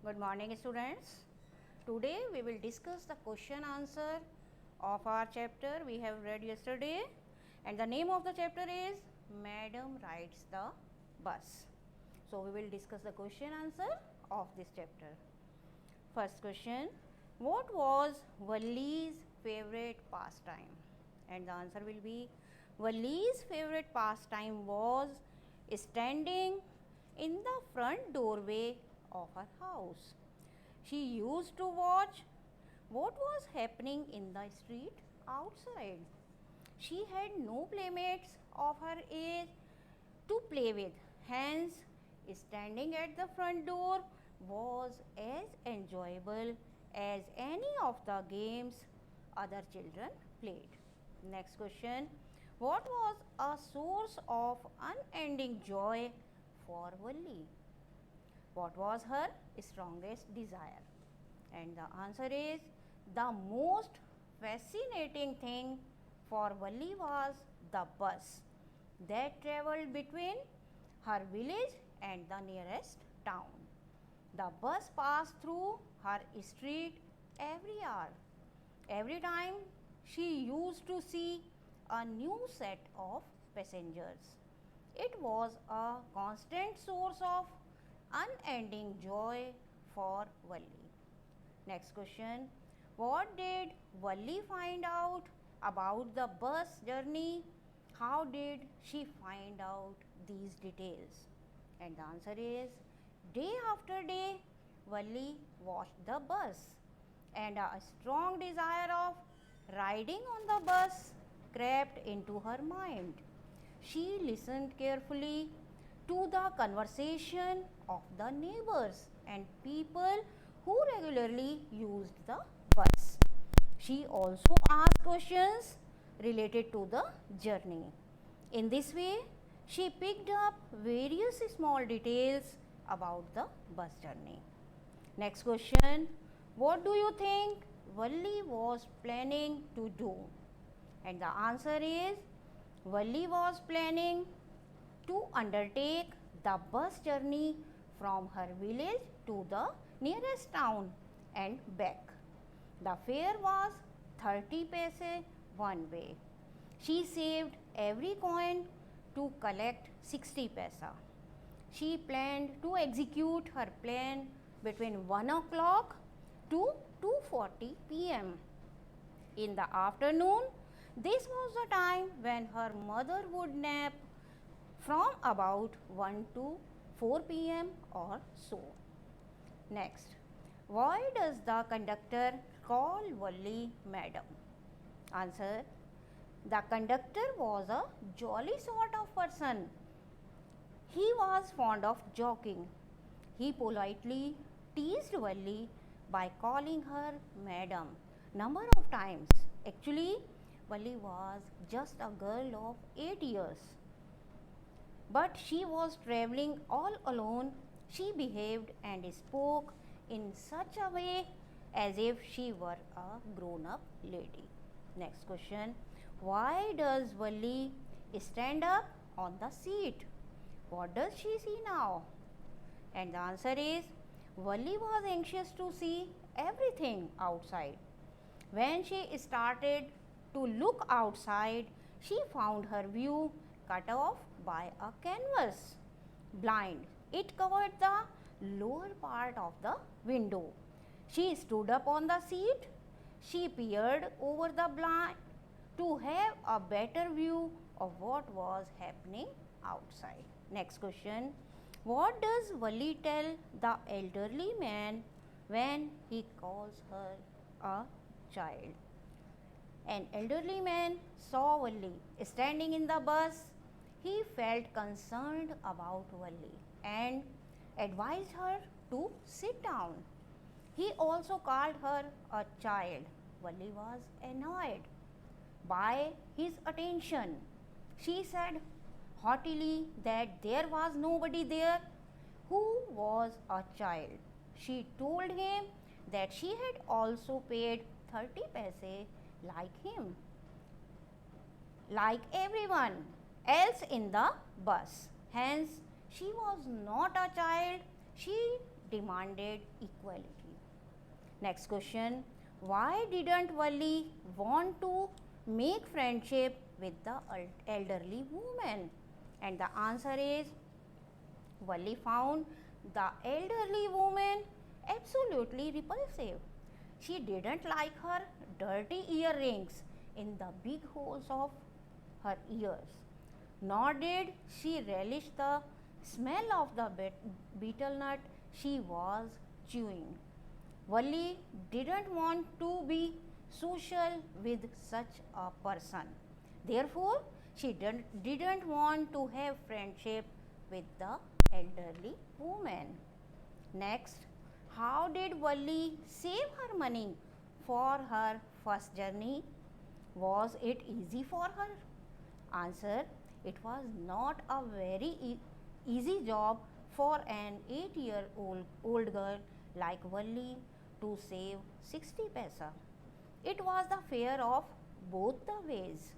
Good morning, students. Today we will discuss the question answer of our chapter we have read yesterday, and the name of the chapter is Madam Rides the Bus. So we will discuss the question answer of this chapter. First question: what was Valli's favorite pastime? And the answer will be Valli's favorite pastime was standing in the front doorway of her house. She used to watch what was happening in the street outside. She had no playmates of her age to play with, hence, standing at the front door was as enjoyable as any of the games other children played. Next question: what was a source of unending joy for Valli? What was her strongest desire? And the answer is the most fascinating thing for Valli was the bus that traveled between her village and the nearest town. The bus passed through her street every hour. Every time she used to see a new set of passengers. It was a constant source of unending joy for Valli. Next question: what did Valli find out about the bus journey? How did she find out these details? And the answer is day after day, Valli watched the bus, and a strong desire of riding on the bus crept into her mind. She listened carefully to the conversation of the neighbors and people who regularly used the bus. She also asked questions related to the journey. In this way, she picked up various small details about the bus journey. Next question: what do you think Valli was planning to do? And the answer is Valli was planning to undertake the bus journey from her village to the nearest town and back. The fare was 30 paise one way. She saved every coin to collect 60 paisa. She planned to execute her plan between 1 o'clock to 2:40 p.m. In the afternoon, this was the time when her mother would nap from about 1 to 4 p.m. or so. Next, why does the conductor call Valli Madam? Answer: the conductor was a jolly sort of person. He was fond of joking. He politely teased Valli by calling her Madam number of times. Actually, Valli was just a girl of 8 years. But she was traveling all alone. She behaved and spoke in such a way as if she were a grown up lady. Next question: why does Valli stand up on the seat? What does she see now? And the answer is Valli was anxious to see everything outside. When she started to look outside, she found her view cut off by a canvas blind. It covered the lower part of the window. She stood up on the seat. She peered over the blind to have a better view of what was happening outside. Next question: what does Valli tell the elderly man when he calls her a child? An elderly man saw Valli standing in the bus. He felt concerned about Valli and advised her to sit down. He also called her a child. Valli was annoyed by his attention. She said haughtily that there was nobody there who was a child. She told him that she had also paid 30 paise like him, like everyone else in the bus. Hence, she was not a child. She demanded equality. Next question, why didn't Valli want to make friendship with the elderly woman? And the answer is, Valli found the elderly woman absolutely repulsive. She didn't like her dirty earrings in the big holes of her ears, nor did she relish the smell of the betel nut she was chewing. Valli didn't want to be social with such a person. Therefore, she didn't want to have friendship with the elderly woman. Next, how did Valli save her money for her first journey? Was it easy for her? Answer, it was not a very easy job for an 8-year-old girl like Valli to save 60 paisa. It was the fare of both the ways.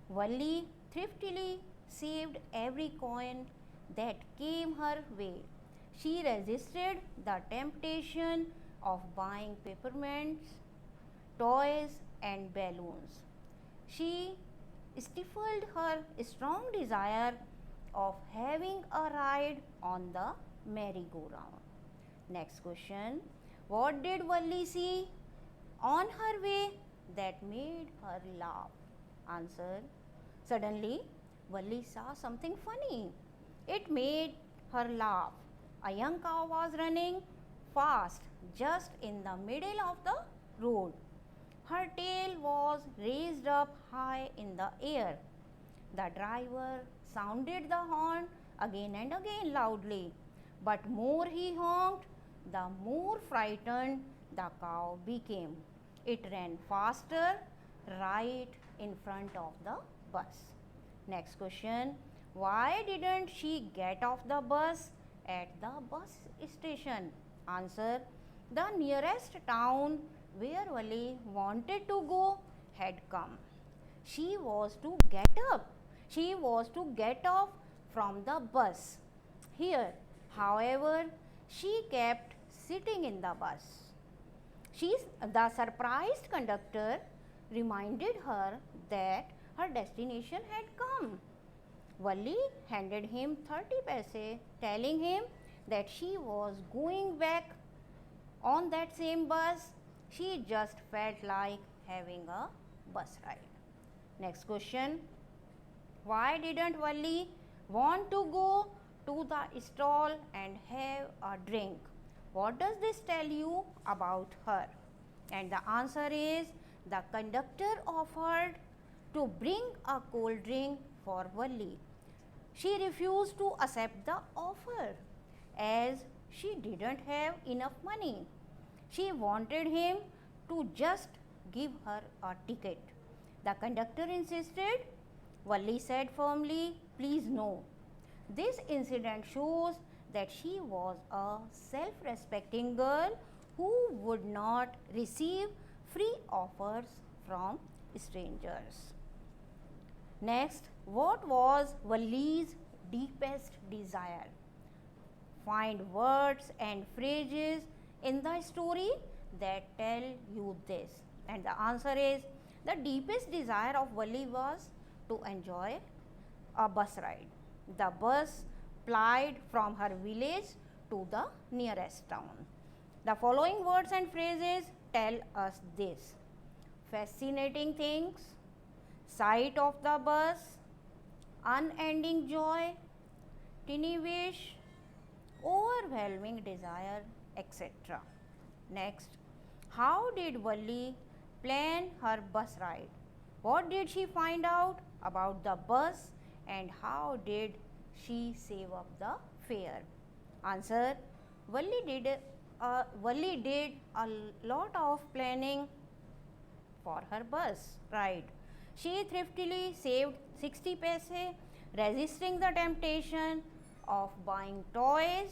Valli thriftily saved every coin that came her way. She resisted the temptation of buying peppermints, toys, and balloons. She stifled her strong desire of having a ride on the merry-go-round. Next question, what did Valli see on her way that made her laugh? Answer, suddenly Valli saw something funny. It made her laugh. A young cow was running fast just in the middle of the road. Her tail was raised up high in the air. The driver sounded the horn again and again loudly, but more he honked, the more frightened the cow became. It ran faster right in front of the bus. Next question, why didn't she get off the bus at the bus station? Answer, the nearest town where Valli wanted to go had come. She was to get up. She was to get off from the bus. Here, however, she kept sitting in the bus. The surprised conductor reminded her that her destination had come. Valli handed him 30 paise, telling him that she was going back on that same bus. She just felt like having a bus ride. Next question, why didn't Valli want to go to the stall and have a drink? What does this tell you about her? And the answer is, the conductor offered to bring a cold drink for Valli. She refused to accept the offer as she didn't have enough money. She wanted him to just give her a ticket. The conductor insisted. Valli said firmly, please no. This incident shows that she was a self-respecting girl who would not receive free offers from strangers. Next, what was Valli's deepest desire? Find words and phrases in the story that tell you this. And the answer is, the deepest desire of Valli was to enjoy a bus ride. The bus plied from her village to the nearest town. The following words and phrases tell us this: fascinating things, sight of the bus, unending joy, teeny wish, overwhelming desire, etc. Next, how did Valli plan her bus ride? What did she find out about the bus and how did she save up the fare? Answer, Valli did a lot of planning for her bus ride. She thriftily saved 60 paise, resisting the temptation of buying toys,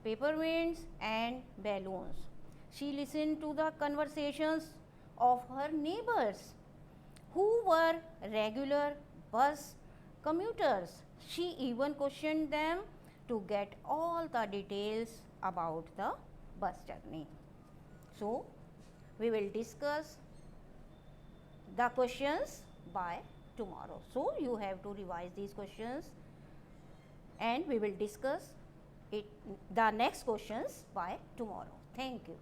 peppermints and balloons. She listened to the conversations of her neighbors who were regular bus commuters. She even questioned them to get all the details about the bus journey. So, we will discuss the questions by tomorrow. So, you have to revise these questions and we will discuss the next questions by tomorrow. Thank you.